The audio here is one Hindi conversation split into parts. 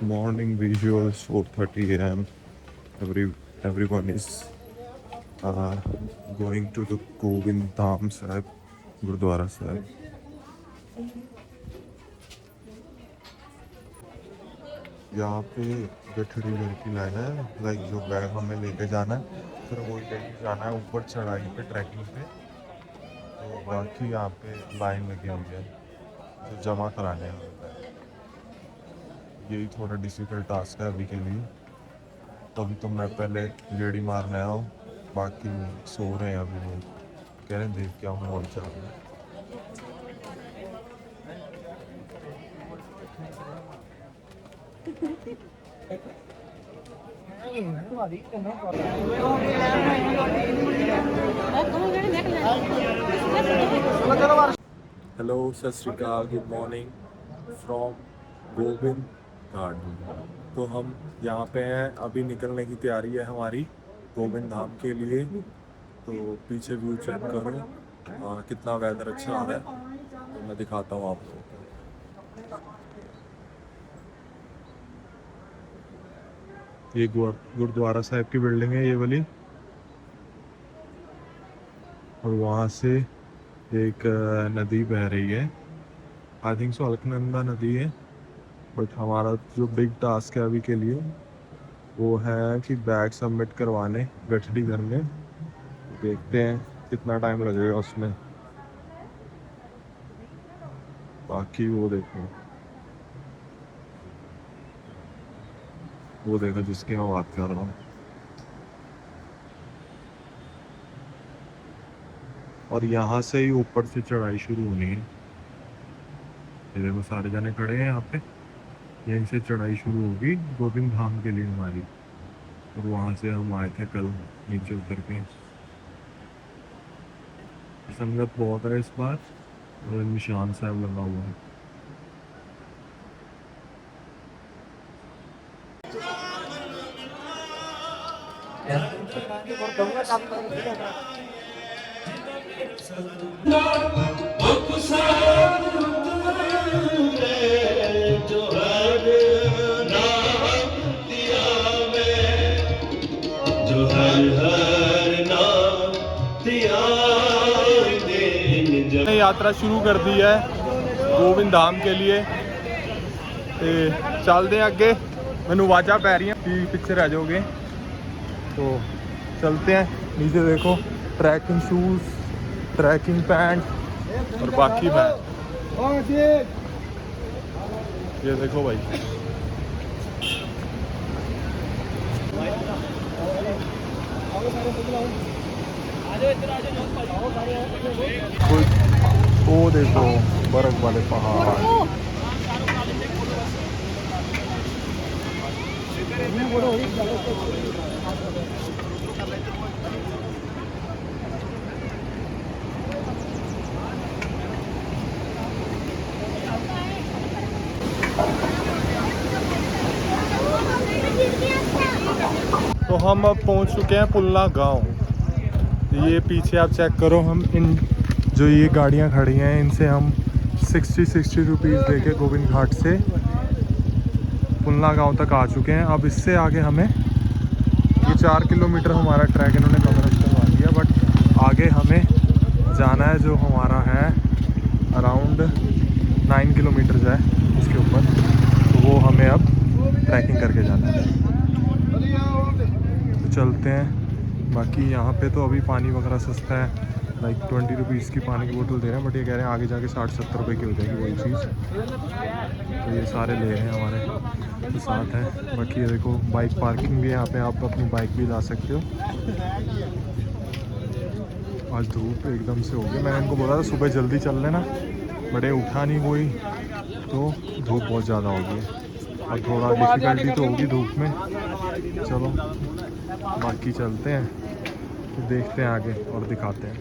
morning visuals, 4:30 a.m. Everyone is uh, going to the Govind Dham Sahib, Gurdwara Sahib. यहाँ पे गठड़ी घर की लाइन है, लाइक जो बैग हमें लेके जाना है फिर वही लेके जाना है ऊपर चढ़ाई पे, ट्रैकिंग पे। तो बाकी यहाँ पे लाइन लगी हुई है जो जमा कराने होता है। यही थोड़ा डिफिकल्ट टास्क है अभी के लिए, तभी तो मैं पहले गेड़ी मारने आया हूँ। बाकी सो रहे हैं अभी लोग, कह रहे हैं देख क्या माहौल चल रहा है। हेलो, सत श्री अकाल, good morning from Govind Ghat. तो हम यहाँ पे हैं, अभी निकलने की तैयारी है हमारी गोविंद धाम के लिए। तो पीछे व्यू चेक करो, कितना वेदर अच्छा आ रहा है, तो मैं दिखाता हूँ आपको। ये गुरुद्वारा साहिब की बिल्डिंग है ये वाली, और वहाँ से एक नदी बह रही है, आई थिंक सो अलकनंदा नदी है। बट हमारा जो बिग टास्क है अभी के लिए वो है कि बैग सबमिट करवाने गठड़ी घर में। देखते हैं कितना टाइम लगेगा उसमें। बाकी वो देखो जिसकी मैं बात कर रहा हूँ। और यहाँ से ही ऊपर से चढ़ाई शुरू होनी है। ये देखो सारे जने खड़े हैं यहाँ पे, यहीं से चढ़ाई शुरू होगी गोविंद धाम के लिए हमारी। और वहाँ से हम आए थे कल नीचे उतर के। संगत बहुत है इस बार, और निशान साहब लगा हुआ है। यात्रा शुरू कर दी है गोविंद धाम के लिए। चलते हैं अगे, मैनू आवाज़ा पै रही कि पिछे रह जाओगे। तो चलते हैं। नीचे देखो ट्रैकिंग शूज़, ट्रैकिंग पैंट और बाकी बैग। ये देखो भाई, वो देखो बर्फ वाले पहाड़। तो हम अब पहुंच चुके हैं पुलना गांव। ये पीछे आप चेक करो, हम इन जो ये गाड़ियां खड़ी हैं इनसे हम 60 रुपीज़ देके गोविंद घाट से पुलना गांव तक आ चुके हैं। अब इससे आगे हमें, ये 4 किलोमीटर हमारा ट्रैक इन्होंने कवर करवा दिया, बट आगे हमें जाना है जो हमारा है अराउंड 9 किलोमीटर है इसके ऊपर। तो वो हमें अब ट्रैकिंग करके जाना है। तो चलते हैं। बाकी यहाँ पे तो अभी पानी वगैरह सस्ता है, लाइक 20 रुपीज़ की पानी की बोतल दे रहे हैं, बट ये कह रहे हैं आगे जाके 60-70 रुपये की हो जाएगी वही चीज़। तो ये सारे ले रहे हैं हमारे तो साथ है। बाकी ये देखो बाइक पार्किंग भी है यहाँ पे, आप अपनी बाइक भी ला सकते हो। आज धूप एकदम से हो गई, मैंने इनको बोला था सुबह जल्दी चल लेना, बड़े उठा नहीं कोई, तो धूप बहुत ज़्यादा हो गई है और थोड़ा डिफ़िकल्टी तो होगी धूप में। चलो बाकी चलते हैं, तो देखते हैं आगे और दिखाते हैं।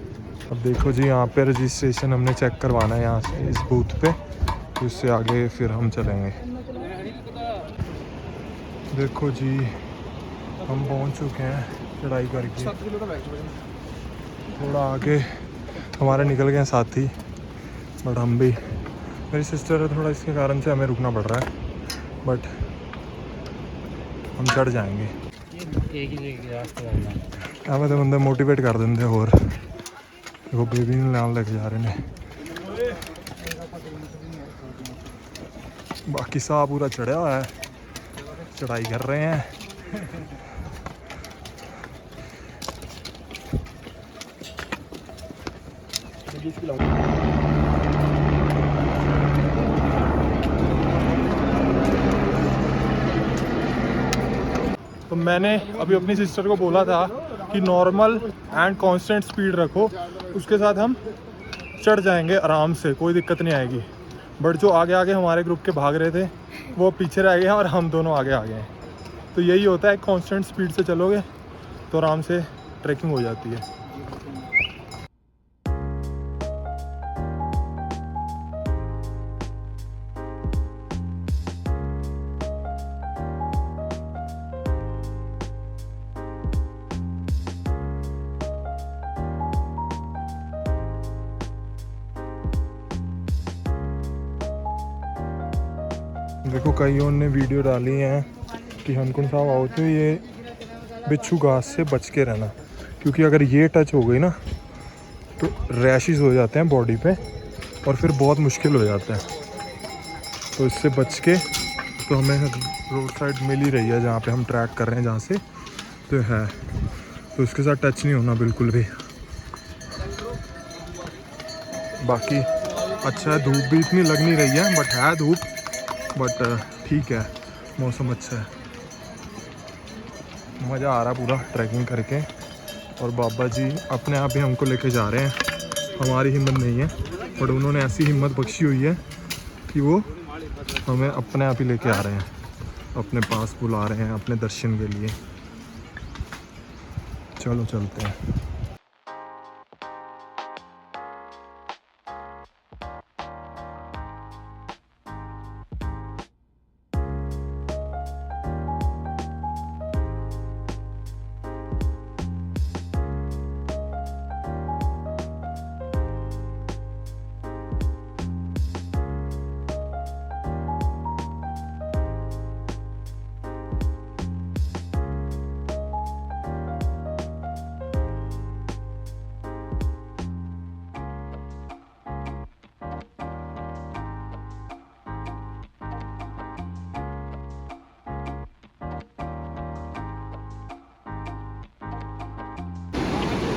अब देखो जी, यहाँ पे रजिस्ट्रेशन हमने चेक करवाना है यहाँ से इस बूथ पे, तो इससे आगे फिर हम चलेंगे। देखो जी हम पहुँच चुके हैं चढ़ाई करके। थोड़ा आगे हमारे निकल गए साथी, बट हम भी, मेरी सिस्टर है थोड़ा, इसके कारण से हमें रुकना पड़ रहा है। बट हम चढ़ जाएंगे। एक ही रास्ते रहना ਐਵੇਂ ਤਾਂ ਬੰਦੇ ਮੋਟੀਵੇਟ ਕਰ ਦਿੰਦੇ ਹੋਰ। ਦੇਖੋ ਬੇਬੀ ਨੂੰ ਨਾਲ ਲੈ ਕੇ ਜਾ ਰਹੇ ਨੇ। ਬਾਕੀ ਸਾਹ ਪੂਰਾ ਚੜਿਆ ਹੋਇਆ ਹੈ, ਚੜਾਈ ਕਰ ਰਹੇ हैं। तो मैंने अभी अपनी सिस्टर को बोला था कि नॉर्मल एंड कांस्टेंट स्पीड रखो, उसके साथ हम चढ़ जाएंगे आराम से, कोई दिक्कत नहीं आएगी। बट जो आगे आगे हमारे ग्रुप के भाग रहे थे वो पीछे रह गए हैं और हम दोनों आगे आ गए हैं। तो यही होता है, कांस्टेंट स्पीड से चलोगे तो आराम से ट्रैकिंग हो जाती है। देखो कईयों ने वीडियो डाली हैं कि हनकुंड साहब आओ तो ये बिच्छू घास से बच के रहना, क्योंकि अगर ये टच हो गई ना तो रैशेस हो जाते हैं बॉडी पे और फिर बहुत मुश्किल हो जाता है। तो इससे बच के, तो हमें रोड साइड मिल ही रही है जहाँ पे हम ट्रैक कर रहे हैं, जहाँ से तो है, तो इसके साथ टच नहीं होना बिल्कुल भी। बाकी अच्छा है, धूप भी इतनी लग नहीं रही है, बट है धूप, बट ठीक है, मौसम अच्छा है, मज़ा आ रहा पूरा ट्रैकिंग करके। और बाबा जी अपने आप ही हमको लेके जा रहे हैं, हमारी हिम्मत नहीं है, बट उन्होंने ऐसी हिम्मत बख्शी हुई है कि वो हमें अपने आप ही लेके आ रहे हैं, अपने पास बुला रहे हैं अपने दर्शन के लिए। चलो चलते हैं।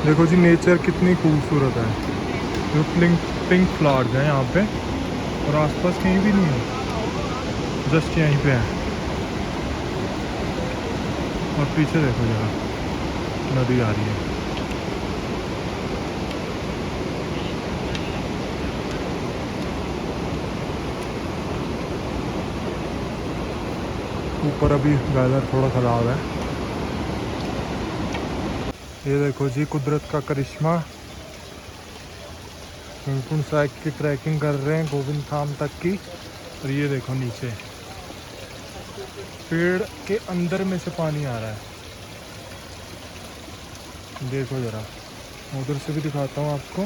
देखो जी नेचर कितनी खूबसूरत है, जो पिंक फ्लावर्स हैं यहाँ पे, और आसपास कहीं भी नहीं है, जस्ट यहीं पे है। और पीछे देखो जरा नदी आ रही है। ऊपर अभी वेदर थोड़ा ख़राब है। ये देखो जी कुदरत का करिश्मा, हेमकुंड साहिब की ट्रैकिंग कर रहे हैं गोविंद धाम तक की। और ये देखो नीचे पेड़ के अंदर में से पानी आ रहा है, देखो ज़रा, उधर से भी दिखाता हूँ आपको।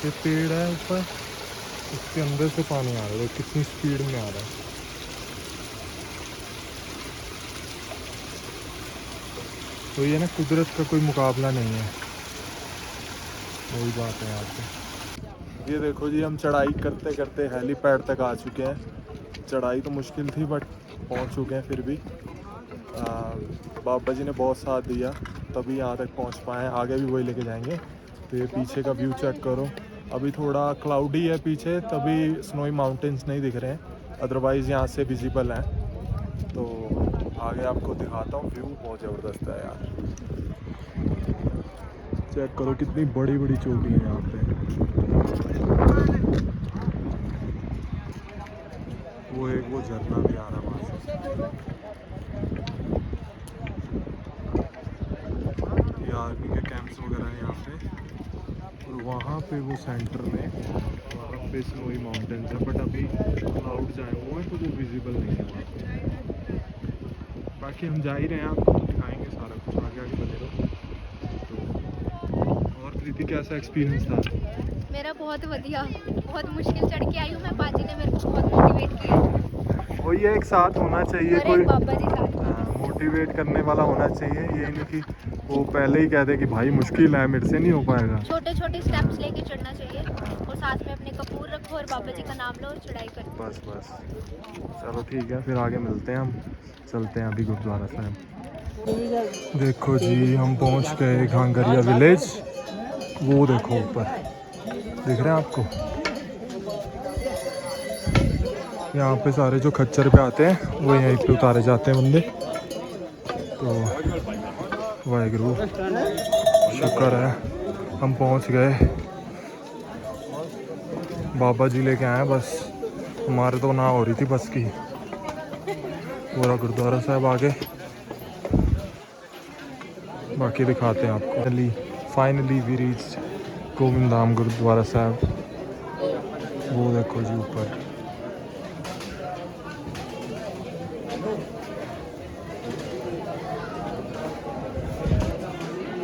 ये पेड़ है ऊपर, उसके अंदर से पानी आ रहा है, कितनी स्पीड में आ रहा है। तो ये ना कुदरत का कोई मुकाबला नहीं है, वही बात है यहाँ पे। ये देखो जी हम चढ़ाई करते करते हेलीपैड तक आ चुके हैं। चढ़ाई तो मुश्किल थी बट पहुँच चुके हैं फिर भी। बाबा जी ने बहुत साथ दिया तभी यहाँ तक पहुँच पाए हैं, आगे भी वही लेके जाएंगे। तो ये पीछे का व्यू चेक करो, अभी थोड़ा क्लाउडी है पीछे, तभी स्नोई माउंटेन्स नहीं दिख रहे हैं, अदरवाइज़ यहाँ से विजिबल हैं। तो आगे आपको दिखाता हूँ, व्यू बहुत ज़बरदस्त है यार। चेक करो कितनी बड़ी बड़ी चोटी है यहाँ पे। वो झरना भी आ रहा है वहाँ से। ये आर्मी के कैंप्स वगैरह हैं यहाँ पे, और वहाँ पे वो सेंटर में वहाँ पे स्नोई माउंटेन्स है, बट अभी क्लाउड जाए हुए हैं तो वो विजिबल नहीं है वहाँ पे। बाकी हम जा ही रहे हैं, आपको तो दिखाएंगे सारा कुछ, आगे आगे बने रहो। तो और प्रीति कैसा एक्सपीरियंस था? मेरा बहुत बढ़िया, बहुत मुश्किल चढ़ के आई हूँ मैं। पाजी ने मेरे को बहुत मोटिवेट किया। वही है, एक साथ होना चाहिए, और कोई एक बाबा जी साथ। मोटिवेट करने वाला होना चाहिए। ये नहीं कि वो पहले ही कह दे कि भाई मुश्किल है, मेरे से नहीं हो पाएगा। छोटे छोटे स्टेप्स लेके चढ़ना चाहिए और साथ में अपने कपूर रखो और बाबा जी का नाम लो और चढ़ाई करो। बस बस, चलो ठीक है, फिर आगे मिलते हैं। हम चलते हैं अभी गुरुद्वारा साहब। देखो जी, हम पहुंच गए घांगरिया विलेज। वो देखो ऊपर दिख रहे हैं आपको, यहाँ पे सारे जो खच्चर पे आते हैं वो यहीं पे उतारे जाते हैं बंदे। तो वाहेगुरु, शुक्र है हम पहुंच गए। बाबा जी लेके आए, बस हमारे तो ना हो रही थी बस की। पूरा गुरुद्वारा साहब आगे, बाकी दिखाते हैं आपको। Finally we reach Govind Dham gurdwara साहब। वो देखो जी ऊपर,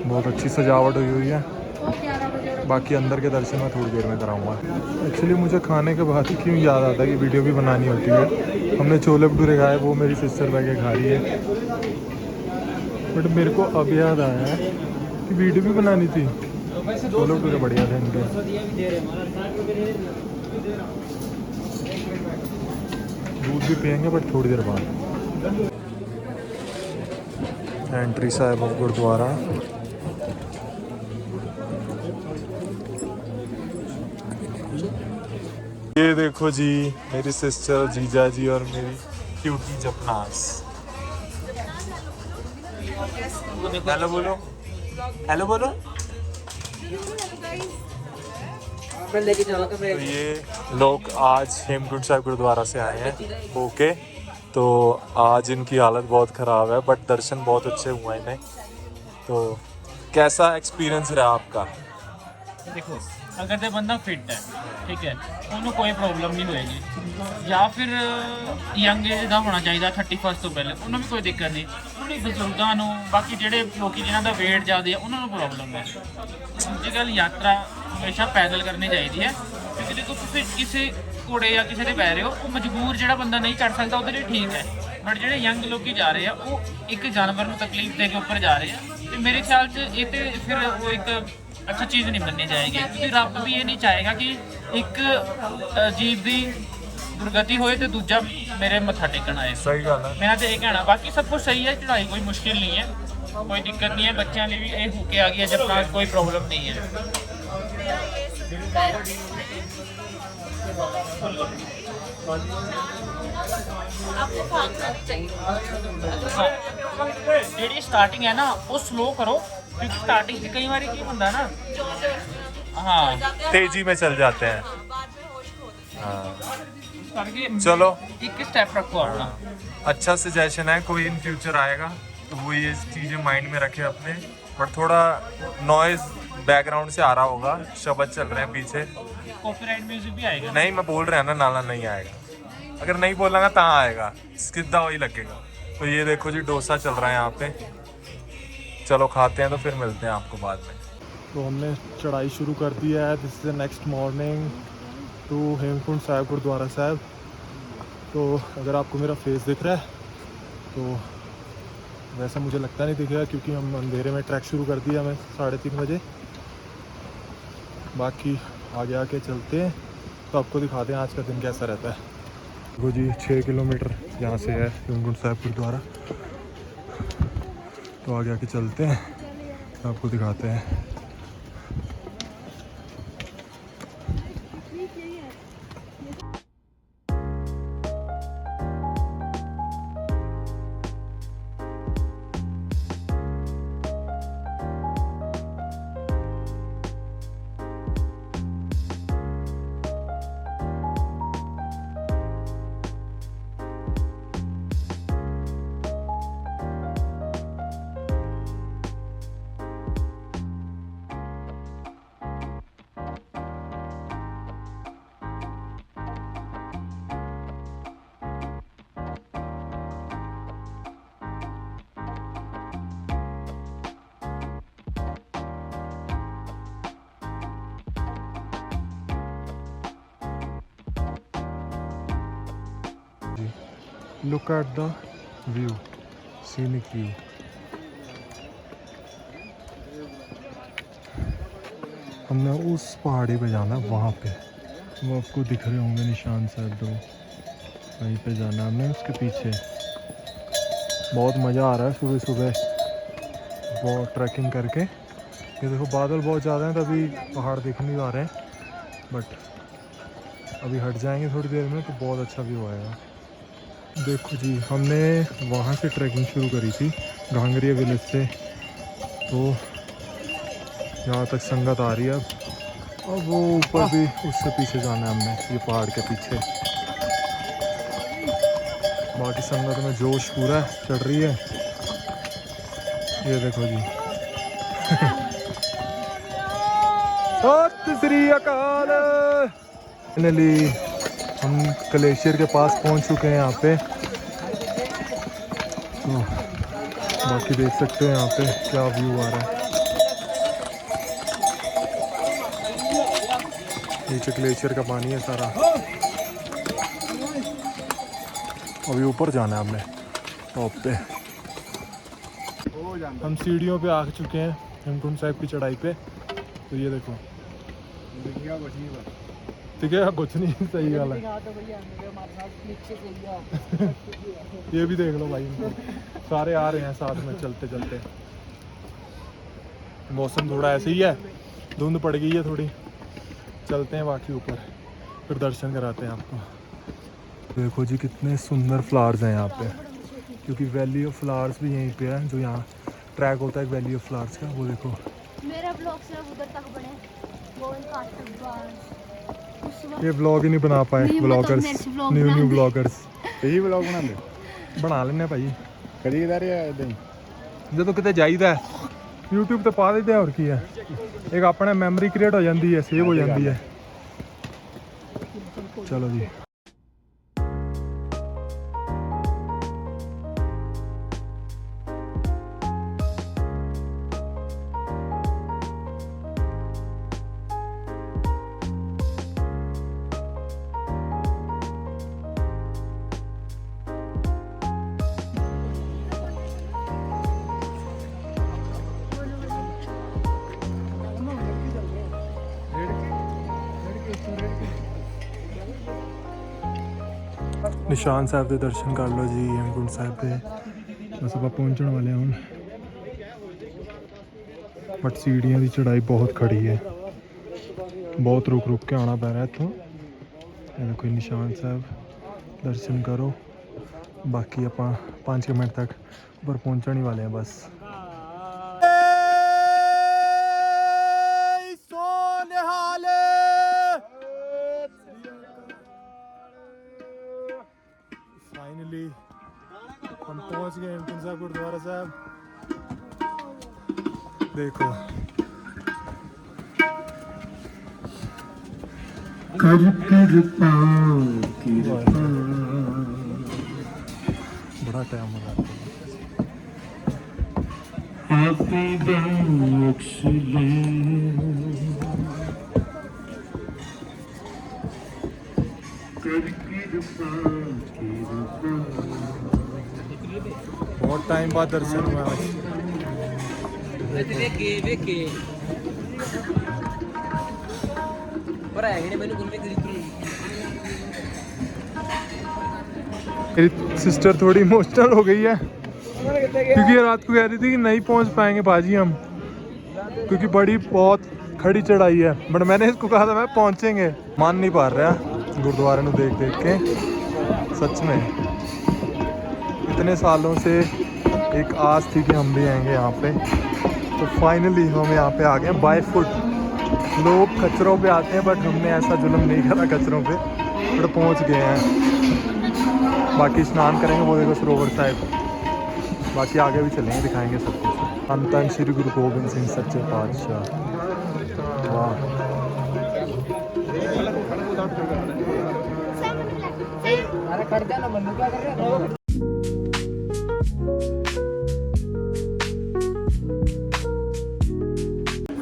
बहुत अच्छी सजावट हुई हुई है। बाकी अंदर के दर्शन मैं थोड़ी देर में कराऊंगा। एक्चुअली मुझे खाने के बाद ही क्यों याद आता है कि वीडियो भी बनानी होती है। हमने छोले भटूरे खाए, वो मेरी सिस्टर बैठ के खा रही है, बट मेरे को अब याद आया है कि वीडियो भी बनानी थी। छोले भटूरे बढ़िया थे इनके। दूध भी पियेंगे बट थोड़ी देर बाद। Entry Sahib of gurdwara. ये देखो जी, मेरी सिस्टर, जीजा जी और मेरी क्यूटी जपनास। हेलो बोलो, हेलो बोलो। तो ये लोग आज हेमकुंड साहिब गुरुद्वारा से आए हैं। ओके, तो आज इनकी हालत बहुत ख़राब है, बट दर्शन बहुत अच्छे हुए हैं इन्हें। तो कैसा एक्सपीरियंस रहा आपका? देखो, अगर तो बंदा फिट है, ठीक है, ਉਹਨੂੰ ਕੋਈ ਪ੍ਰੋਬਲਮ ਨਹੀਂ ਹੋਏਗੀ। ਜਾਂ ਫਿਰ ਯੰਗ ਏਜ ਦਾ ਹੋਣਾ ਚਾਹੀਦਾ 31 ਤੋਂ ਪਹਿਲੇ, ਉਹਨੂੰ ਵੀ ਕੋਈ ਦਿੱਕਤ ਨਹੀਂ। ਉਹਨੇ ਬਜ਼ੁਰਗਾਂ ਨੂੰ, ਬਾਕੀ ਜਿਹੜੇ ਲੋਕੀ ਜਿਨ੍ਹਾਂ ਦਾ weight ਜ਼ਿਆਦਾ ਹੈ ਉਹਨਾਂ ਨੂੰ ਪ੍ਰੋਬਲਮ ਹੈ। ਦੂਜੀ ਗੱਲ, ਯਾਤਰਾ ਹਮੇਸ਼ਾ ਪੈਦਲ ਕਰਨੀ ਚਾਹੀਦੀ ਹੈ, ਕਿਉਂਕਿ ਦੇਖੋ ਤੁਸੀਂ ਕਿਸੇ ਘੋੜੇ ਜਾਂ ਕਿਸੇ ਦੇ ਬਹਿ ਰਹੇ ਹੋ, ਉਹ ਮਜਬੂਰ ਜਿਹੜਾ ਬੰਦਾ ਨਹੀਂ ਚੜ ਸਕਦਾ ਉਹਦੇ ਲਈ ਠੀਕ ਹੈ। ਬਟ ਜਿਹੜੇ ਯੰਗ ਲੋਕੀ ਜਾ ਰਹੇ ਆ, ਉਹ ਇੱਕ ਜਾਨਵਰ ਨੂੰ ਤਕਲੀਫ ਦੇ ਕੇ ਉੱਪਰ ਜਾ ਰਹੇ ਆ, ਤੇ ਮੇਰੇ ਖਿਆਲ 'ਚ ਇਹ ਤੇ ਫਿਰ ਉਹ ਇੱਕ अच्छी चीज़ नहीं बननी जाएगी। क्योंकि रब भी ये नहीं चाहेगा कि एक जीव की दुर्गति होए तो दूजा मेरे मत्था टेकन आए। सही गल है, मेरा तो ये कहना। बाकी सब कुछ सही है, चढ़ाई कोई मुश्किल नहीं है, कोई दिक्कत नहीं है। बच्चों लिए भी ये होके आ गया जब तक कोई प्रॉब्लम नहीं है। जी स्टार्टिंग है ना, वो स्लो करो, क्योंकि स्टार्टिंग से कई बार की होता ना, हाँ तेजी में चल जाते हैं। हाँ। चलो, एक स्टेप रखो अपना। अच्छा सजेशन है, कोई इन फ्यूचर आएगा तो वो ये चीज़ें माइंड में रखे अपने। बट थोड़ा नॉइज बैकग्राउंड से आ रहा होगा, शब्द चल रहे हैं पीछे, कॉपीराइट म्यूजिक भी आएगा। नहीं मैं बोल रहा है ना, नाला नहीं आएगा। अगर नहीं बोलांगा तो आएगा, सीधा वही लगेगा। तो ये देखो जी, डोसा चल रहा है यहाँ पे। चलो खाते हैं, तो फिर मिलते हैं आपको बाद में। तो हमने चढ़ाई शुरू कर दी है। This is the next morning to Hemkund Sahib gurdwara Sahab. तो अगर आपको मेरा फेस दिख रहा है तो वैसा मुझे लगता नहीं दिखेगा, क्योंकि हम अंधेरे में ट्रैक शुरू कर दिया हमें 3:30 बजे। बाकी आगे आके चलते हैं तो आपको दिखाते हैं आज का दिन कैसा रहता है। वो जी 6 किलोमीटर यहाँ से है हेमकुंड साहिब गुरुद्वारा। तो आगे आके चलते हैं, आपको दिखाते हैं। Look at the view, scenic view. हमने उस पहाड़ी पे जाना है, वहाँ पे वो आपको दिख रहे होंगे निशान साहब दो, वहीं पे जाना है हमने, उसके पीछे। बहुत मज़ा आ रहा है सुबह सुबह वो ट्रैकिंग करके। ये देखो बादल बहुत ज़्यादा हैं तभी पहाड़ दिख नहीं पा रहे हैं, बट अभी हट जाएंगे थोड़ी देर में तो बहुत अच्छा व्यू आएगा। देखो जी, हमने वहाँ से ट्रैकिंग शुरू करी थी घांगरिया विलेज से, तो यहाँ तक संगत आ रही है अब वो ऊपर भी उससे पीछे जाना है हमने, ये पहाड़ के पीछे। बाकी संगत में जोश पूरा चढ़ रही है, ये देखो जी। सत श्री अकाल। फाइनली हम ग्लेशियर के पास पहुंच चुके हैं यहाँ पे, तो बाकी देख सकते हैं यहाँ पे क्या व्यू आ रहा है। नीचे ग्लेशियर का पानी है सारा। अभी ऊपर जाना है हमने टॉप पे। हम सीढ़ियों पे आ चुके हैं हेमकुंड साहिब की चढ़ाई पे, तो ये देखो ठीक है, कुछ नहीं, सही गल है। ये भी देख लो भाई, इनको सारे आ रहे हैं साथ में चलते चलते। मौसम थोड़ा ऐसे ही है, धुंध पड़ गई है थोड़ी, चलते हैं बाकी ऊपर, फिर दर्शन कराते हैं आपको। देखो जी कितने सुंदर फ्लावर्स हैं यहाँ पे, क्योंकि वैली ऑफ फ्लावर्स भी यहीं पे है, जो यहाँ ट्रैक होता है वैली ऑफ फ्लावर्स का। वो देखो मेरा ब्लॉग सिर्फ उधर तक बने, ये ब्लॉग ही नहीं बना पाए ब्लॉगर्स, न्यू ब्लॉगर्स। यही ब्लॉग बना लेने भाई, करी किधर है इदां जो तो किते जाइदा यूट्यूब ਤੇ ਪਾ ਦਿੰਦੇ ਹੋਰ ਕੀ ਹੈ, ਇੱਕ ਆਪਣੇ ਮੈਮਰੀ ਕ੍ਰੀਏਟ ਹੋ ਜਾਂਦੀ ਹੈ, ਸੇਵ ਹੋ ਜਾਂਦੀ ਹੈ। ਚਲੋ ਜੀ ਨਿਸ਼ਾਨ ਸਾਹਿਬ ਦੇ ਦਰਸ਼ਨ ਕਰ ਲਓ ਜੀ ਹੇਮਕੁੰਟ ਸਾਹਿਬ ਦੇ। ਬਸ ਆਪਾਂ ਪਹੁੰਚਣ ਵਾਲੇ ਹਾਂ ਹੁਣ, ਬਟ ਸੀੜੀਆਂ ਦੀ ਚੜਾਈ ਬਹੁਤ ਖੜੀ ਹੈ, ਬਹੁਤ ਰੁਕ ਰੁਕ ਕੇ ਆਉਣਾ ਪੈ ਰਿਹਾ ਇੱਥੋਂ। ਇਹ ਦੇਖੋ ਨਿਸ਼ਾਨ ਸਾਹਿਬ ਦਰਸ਼ਨ ਕਰੋ, ਬਾਕੀ ਆਪਾਂ 5 ਮਿੰਟ ਤੱਕ ਉੱਪਰ ਪਹੁੰਚਣ ਹੀ ਵਾਲੇ ਹਾਂ ਬਸ। फाइनली हम पहुंच गए हेमकुंड साहिब गुरुद्वारा साहब। देखो बड़ा टाइम हो रहा बहुत टाइम बाद दर्शन हुआ आज। मेरी सिस्टर थोड़ी इमोशनल हो गई है, क्योंकि ये रात को कह रही थी कि नहीं पहुंच पाएंगे बाजी हम, क्योंकि बड़ी बहुत खड़ी चढ़ाई है। बट मैंने इसको कहा था मैं पहुंचेंगे, मान नहीं पा रहा गुरुद्वारे को देख देख के। सच में इतने सालों से एक आस थी कि हम भी आएंगे यहाँ पे, तो फाइनली हम यहाँ पे आ गए बाय फुट। लोग कचरों पे आते हैं बट हमने ऐसा जुल्म नहीं करा कचरों पे, बट पहुँच गए हैं। बाकी स्नान करेंगे वो देखो सरोवर साहिब, बाकी आगे भी चलेंगे, दिखाएंगे सब कुछ। धन धन श्री गुरु गोबिंद सिंह सच्चे पातशाह। वाह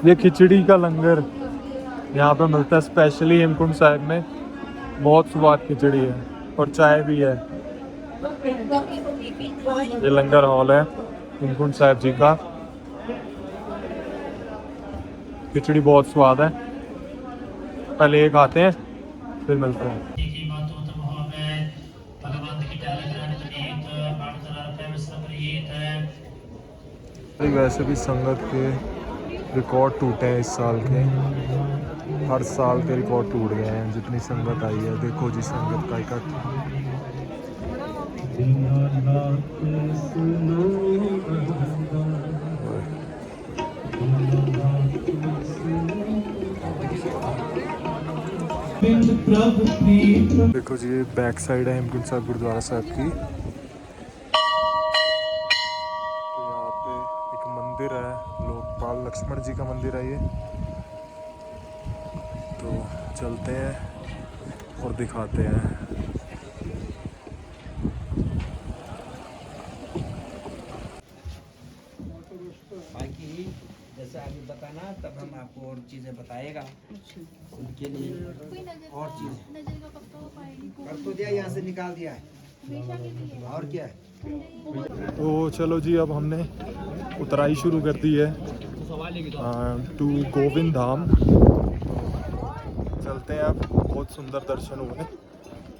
ये खिचड़ी का लंगर यहाँ पे मिलता है स्पेशली हेमकुंड साहिब में, बहुत स्वाद खिचड़ी है और चाय भी है। ये लंगर हॉल है हेमकुंड साहिब जी का। खिचड़ी बहुत स्वाद है, पहले ये खाते हैं फिर मिलते हैं। वैसे भी संगत के रिकॉर्ड टूटे हैं इस साल के, हर साल के रिकॉर्ड टूट गए हैं जितनी संगत आई है। देखो जी संगत का इकट्ठा। देखो जी ये बैक साइड है हेमकुंड साहिब गुरुद्वारा साहब की। तो यहाँ पे एक मंदिर है, लोकपाल लक्ष्मण जी का मंदिर है ये। तो चलते हैं और दिखाते हैं। बाकी जैसे अभी बताना तब हम आपको और चीज़ें बताएगा उनके लिए और चीज़ कर तो दिया, यहाँ से निकाल दिया है और क्या है। तो चलो जी अब हमने उतराई शुरू कर दी है टू गोविंद धाम। चलते हैं अब, बहुत सुंदर दर्शन हुए,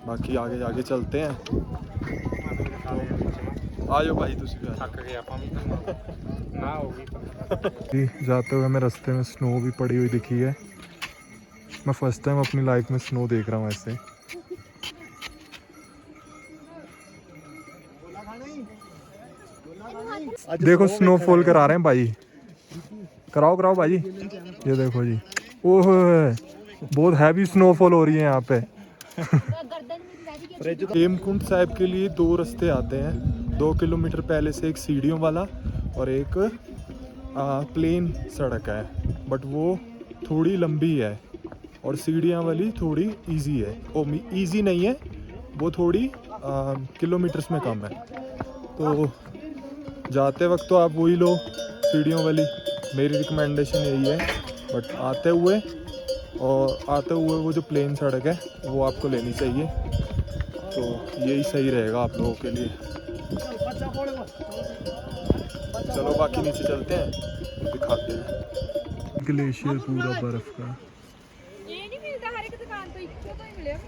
बाकी आगे आगे चलते हैं। तो आयो भाई तुसी भी थक गए आप ना होगी। जाते हुए हमें रास्ते में स्नो भी पड़ी हुई दिखी है। मैं फर्स्ट टाइम अपनी लाइफ में स्नो देख रहा हूँ ऐसे। देखो स्नोफॉल करा रहे हैं भाई, कराओ कराओ भाई। ये देखो जी, ओह बहुत हैवी स्नोफॉल हो रही है यहाँ पे। हेमकुंड साहिब के लिए दो रास्ते आते हैं, 2 किलोमीटर पहले से एक सीढ़ियों वाला और एक प्लेन सड़क है, बट वो थोड़ी लंबी है और सीढ़ियाँ वाली थोड़ी इजी है। ओ इजी नहीं है, वो थोड़ी किलोमीटर्स में कम है। तो जाते वक्त तो आप वही लो सीढ़ियों वाली, मेरी रिकमेंडेशन यही है। बट आते हुए वो जो प्लेन सड़क है वो आपको लेनी चाहिए, तो यही सही रहेगा आप लोगों के लिए। चलो बाकी नीचे चलते हैं, दिखाते हैं ग्लेशियर पूरा बर्फ का। ये नहीं मिलता हर एक दुकान तो इक्को तो ही मिलेगा।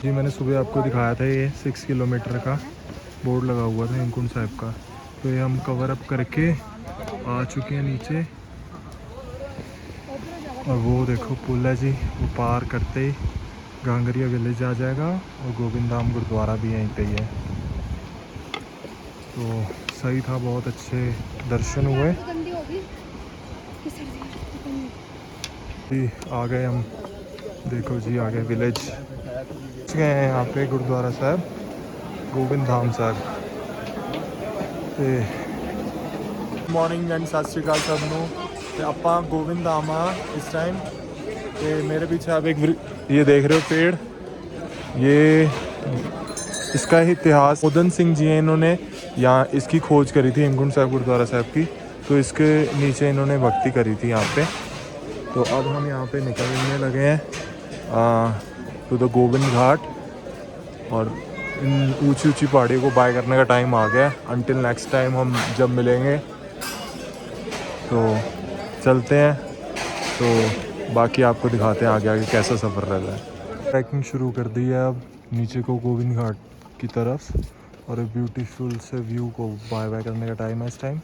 जी मैंने सुबह आपको दिखाया था ये 6 किलोमीटर का बोर्ड लगा हुआ था हेमकुंड साहिब का। तो ये हम कवर अप करके आ चुके हैं नीचे, और वो देखो पुल है जी, वो पार करते ही गांगरिया विलेज आ जाएगा और गोविंद धाम गुरुद्वारा भी यहीं पे ही है। तो सही था, बहुत अच्छे दर्शन हुए जी। आ गए हम, देखो जी आ गए विलेज, गए हैं यहाँ पे गुरुद्वारा साहब गोविंद धाम साहब। मॉर्निंग एंड सत श्री अकाल सब नूं। ते आपां गोविंद धाम आ इस टाइम। ते मेरे पीछे आप एक ये देख रहे हो पेड़, ये इसका इतिहास उदन सिंह जी हैं, इन्होंने यहाँ इसकी खोज करी थी हेमकुंड साहिब गुरुद्वारा साहब की। तो इसके नीचे इन्होंने भक्ति करी थी यहाँ पे। तो अब हम यहाँ पे निकलने लगे हैं टू द गोविंद घाट, और इन ऊंची ऊंची पहाड़ियों को बाय करने का टाइम आ गया। अंटिल नेक्स्ट टाइम हम जब मिलेंगे तो चलते हैं, तो बाकी आपको दिखाते हैं आगे आगे कैसा सफ़र रहता है। ट्रैकिंग शुरू कर दी है अब नीचे को गोविंद घाट की तरफ, और ब्यूटीफुल से व्यू को बाय करने का टाइम है इस टाइम।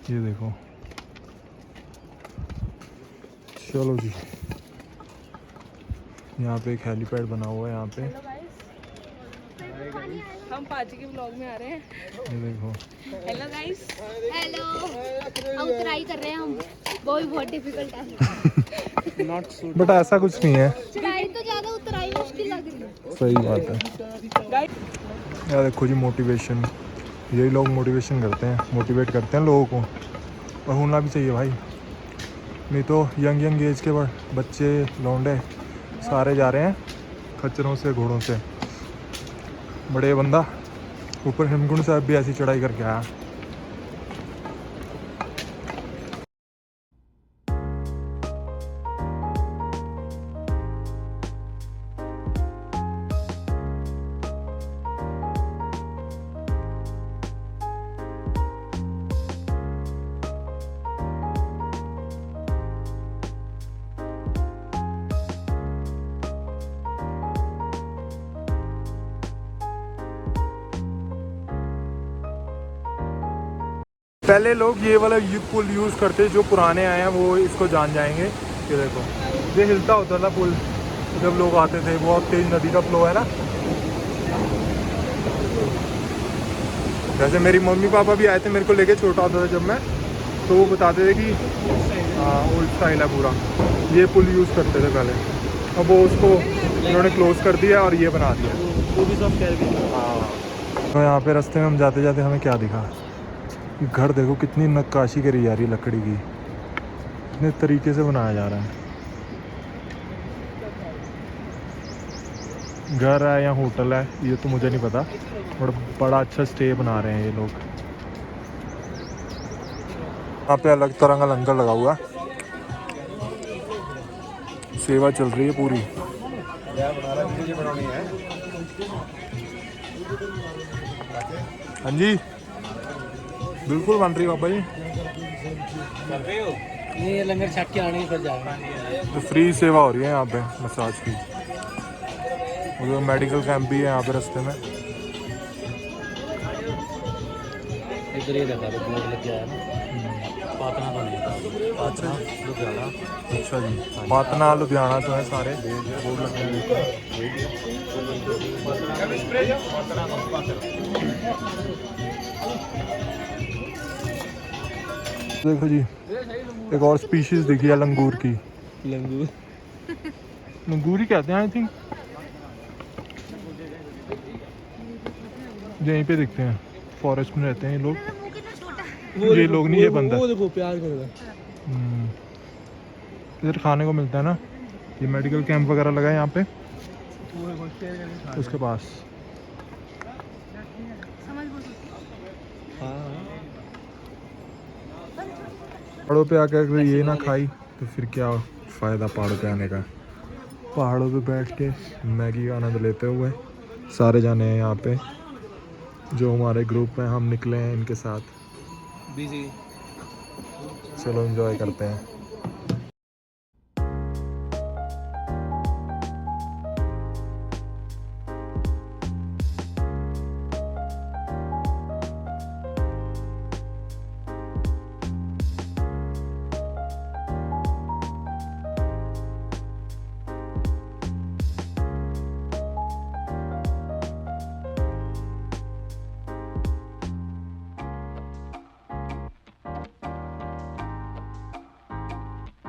ये देखो, चलो जी। यहाँ पे एक हेलीपैड बना हुआ है यहाँ पे, हम पाजी के ब्लॉग में आ रहे हैं। ये देखो। Hello guys. हेलो, हम उतराई कर रहे हैं। हम वो भी बहुत डिफिकल्ट है। बट ऐसा कुछ नहीं है, चढ़ाई तो ज्यादा, उतराई मुश्किल लग रही है। सही बात है। यार देखो जी मोटिवेशन, यही लोग मोटिवेशन करते हैं, मोटिवेट करते हैं लोगों को, और होना भी चाहिए भाई। नहीं तो यंग एज के बच्चे लौंडे सारे जा रहे हैं खच्चरों से घोड़ों से। बड़े बंदा ऊपर हेमकुंड साहब भी ऐसी चढ़ाई करके आया। पहले लोग ये वाला पुल यूज़ करते, जो पुराने आए हैं वो इसको जान जाएंगे। ये देखो, ये हिलता होता था पुल जब लोग आते थे, बहुत तेज़ नदी का फ्लो है ना। जैसे मेरी मम्मी पापा भी आए थे मेरे को लेके, छोटा होता था जब मैं, तो वो बताते थे कि हाँ ओल्ड स्टाइल है पूरा, ये पुल यूज़ करते थे पहले। अब वो उसको इन्होंने क्लोज़ कर दिया और ये बना दिया। वो भी सब कह रही। हाँ, तो यहाँ पे रास्ते में हम जाते जाते हमें क्या दिखा, कि घर देखो कितनी नक्काशी करी जा रही है लकड़ी की, इतने तरीके से बनाया जा रहा है। घर है या होटल है ये तो मुझे नहीं पता, बट बड़ा अच्छा स्टे बना रहे हैं ये लोग। यहाँ पे अलग तरह का लंगर लगा हुआ है, सेवा चल रही है पूरी। हाँ जी, बिल्कुल बन रही है बाबा जी। ये लंगर छक के आने पर जाएगा। तो फ्री सेवा हो रही है यहाँ पे मसाज की। और मेडिकल कैंप भी है यहाँ पे रास्ते में। इधर ये देखा तो बोर्ड लग गया है ना, पातना तो नहीं था, पातना लुधियाना। अच्छा जी, पातना लुधियाना तो है सारे बोर्ड लगे हैं। देखो जी, एक और स्पीशीज दिखी है लंगूर की। लंगूर ही कहते हैं आई थिंक। यहीं पे दिखते हैं, फॉरेस्ट में रहते हैं ये लोग। ये लोग नहीं, ये बंदा। वो देखो प्यार कर रहा है। इधर खाने को मिलता है ना, ये मेडिकल कैंप वगैरह लगा है यहाँ पे उसके पास। पहाड़ों पे आकर अगर ये ना खाई तो फिर क्या फ़ायदा पहाड़ों पे आने का। पहाड़ों पे बैठ के मैगी का आनंद लेते हुए सारे जाने हैं यहाँ पे, जो हमारे ग्रुप में हम निकले हैं इनके साथ। चलो एंजॉय करते हैं।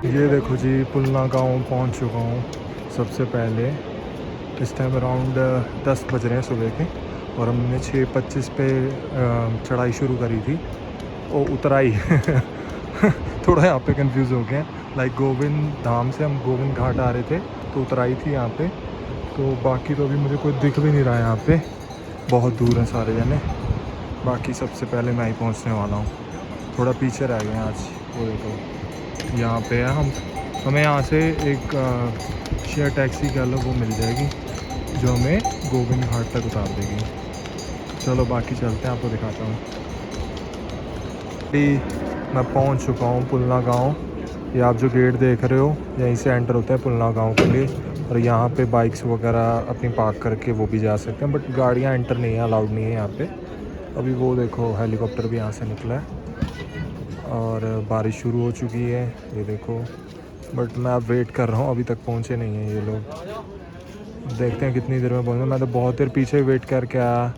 ये देखो जी, पुलना गांव पहुंच चुका हूँ सबसे पहले। इस टाइम अराउंड 10 बज रहे हैं सुबह के, और हमने 6:25 पे चढ़ाई शुरू करी थी और उतराई। थोड़ा यहाँ पे कंफ्यूज हो गए। लाइक गोविंद धाम से हम गोविंद घाट आ रहे थे तो उतराई थी यहाँ पे। तो बाकी तो अभी मुझे कोई दिख भी नहीं रहा है यहाँ पे, बहुत दूर हैं सारे जने। बाकी सबसे पहले मैं ही पहुँचने वाला हूँ, थोड़ा पीछे रह गए हैं आज। वो देखो यहाँ पे है हम, हमें यहाँ से एक शेयर टैक्सी कह लो वो मिल जाएगी जो हमें गोविंद घाट तक उतार देगी। चलो बाकी चलते हैं, आपको दिखाता हूँ। अभी मैं पहुँच चुका हूँ पुलना गांव। ये आप जो गेट देख रहे हो यहीं से एंटर होता है पुलना गांव के लिए, और यहाँ पे बाइक्स वगैरह अपनी पार्क करके वो भी जा सकते हैं, बट गाड़ियाँ एंटर नहीं है, अलाउड नहीं है यहाँ पे। अभी वो देखो हेलीकॉप्टर भी यहाँ से निकला है और बारिश शुरू हो चुकी है, ये देखो। बट मैं अब वेट कर रहा हूँ, अभी तक पहुँचे नहीं हैं ये लोग। देखते हैं कितनी देर में पहुँचे। मैं तो बहुत देर पीछे वेट करके आया,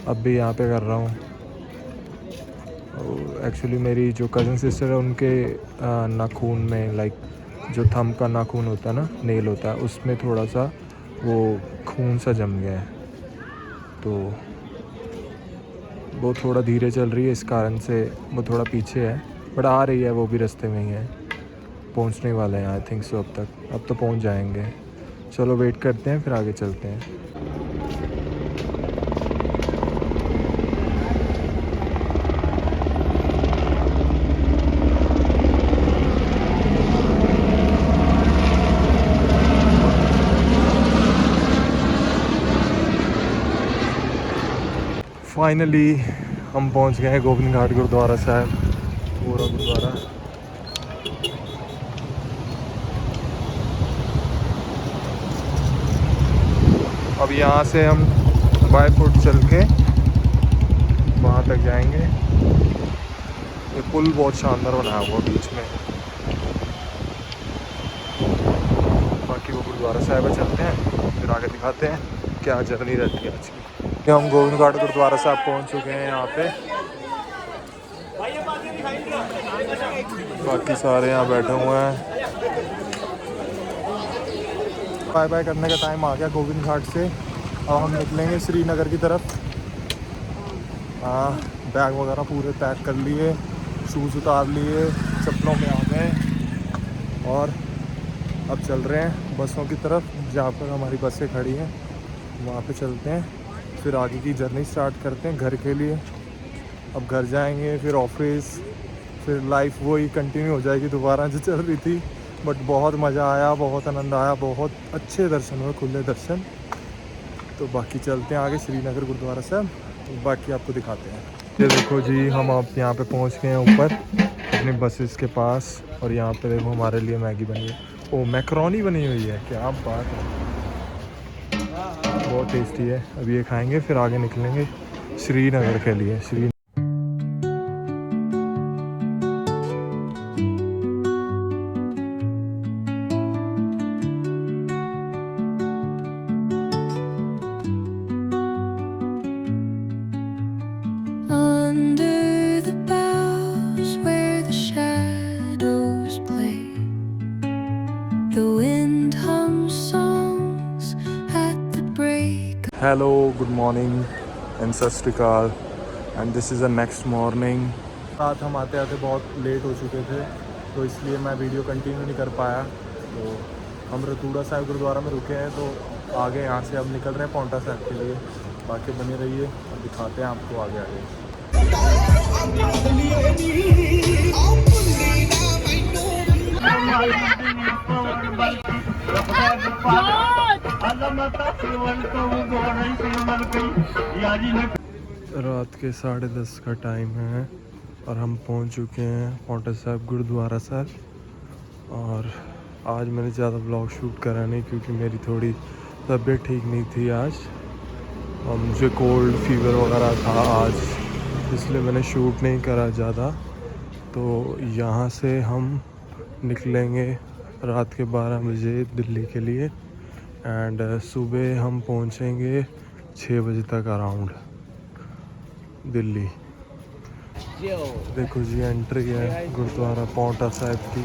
अब भी यहाँ पे कर रहा हूँ। एक्चुअली मेरी जो कज़न सिस्टर है उनके नाखून में, लाइक जो थंब का नाखून होता है ना, नेल होता है, उसमें थोड़ा सा वो खून सा जम गया है, तो वो थोड़ा धीरे चल रही है, इस कारण से वो थोड़ा पीछे है। बट आ रही है, वो भी रास्ते में ही है, पहुंचने वाले हैं आई थिंक सो। अब तो पहुंच जाएंगे। चलो वेट करते हैं, फिर आगे चलते हैं। फाइनली हम पहुंच गए हैं गोविंद घाट गुरुद्वारा साहब, पूरा गुरुद्वारा। अब यहाँ से हम बाय फुट चल के वहाँ तक जाएंगे। पुल बहुत शानदार बनाया हुआ बीच में। बाकी वो गुरुद्वारा साहिब चलते हैं, फिर आगे दिखाते हैं क्या जर्नी रहती है आज की। हम गोविंद घाट गुरुद्वारा साहब पहुंच चुके हैं यहाँ पे। बाकी सारे यहाँ बैठे हुए हैं। बाय बाय करने का टाइम आ गया गोविंद घाट से। अब हम निकलेंगे श्रीनगर की तरफ। हाँ, बैग वगैरह पूरे पैक कर लिए, शूज़ उतार लिए, चप्पलों में आ गए और अब चल रहे हैं बसों की तरफ। जहाँ पर हमारी बसें खड़ी हैं वहाँ पे चलते हैं, फिर आगे की जर्नी स्टार्ट करते हैं घर के लिए। अब घर जाएंगे, फिर ऑफिस, फिर लाइफ वही कंटिन्यू हो जाएगी दोबारा जो चल रही थी। बट बहुत मज़ा आया, बहुत आनंद आया, बहुत अच्छे दर्शन हुए, खुले दर्शन। तो बाकी चलते हैं आगे श्रीनगर गुरुद्वारा साहब, बाकी आपको दिखाते हैं। ये देखो जी, हम अब यहाँ पे पहुँच गए हैं ऊपर अपनी बसेस के पास। और यहाँ पे देखो हमारे लिए मैगी बनी है, ओ मैकरोनी बनी हुई है, क्या बात है, बहुत टेस्टी है। अब ये खाएंगे फिर आगे निकलेंगे श्रीनगर के लिए। Under the boughs where the shadows play, the wind hums songs at the break. Hello, good morning and सत श्री अकाल and this is the next morning. रात हम आते आते बहुत लेट हो चुके थे, तो इसलिए मैं वीडियो कंटिन्यू नहीं कर पाया। तो हम रतूड़ा साहिब गुरुद्वारा में रुके हैं, तो आगे यहाँ से अब निकल रहे हैं पांवटा साहिब के लिए। बाकी बने रहिए और दिखाते हैं आपको आगे आगे। रात के 10:30 का टाइम है और हम पहुंच चुके हैं पांवटा साहिब गुरुद्वारा साहब। और आज मैंने ज़्यादा ब्लॉग शूट करा नहीं क्योंकि मेरी थोड़ी तबीयत ठीक नहीं थी आज, और मुझे कोल्ड फीवर वगैरह था आज, इसलिए मैंने शूट नहीं करा ज़्यादा। तो यहाँ से हम निकलेंगे रात के 12 बजे दिल्ली के लिए एंड सुबह हम पहुँचेंगे 6 बजे तक अराउंड दिल्ली। देखो जी, एंट्री है गुरुद्वारा पांवटा साहिब की।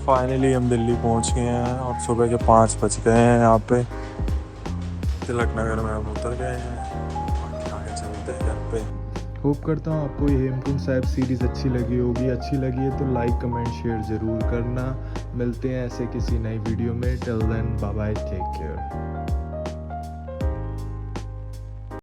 फाइनली हम दिल्ली पहुंच गए हैं और सुबह के 5 बज गए हैं। यहाँ पे तिलक नगर में हम उतर गए हैं, आगे चलते हैं घर पे। होप करता हूँ आपको ये हेमकुंड साहिब सीरीज़ अच्छी लगी होगी। अच्छी लगी है तो लाइक कमेंट शेयर ज़रूर करना। मिलते हैं ऐसे किसी नई वीडियो में। Till then bye bye, take care.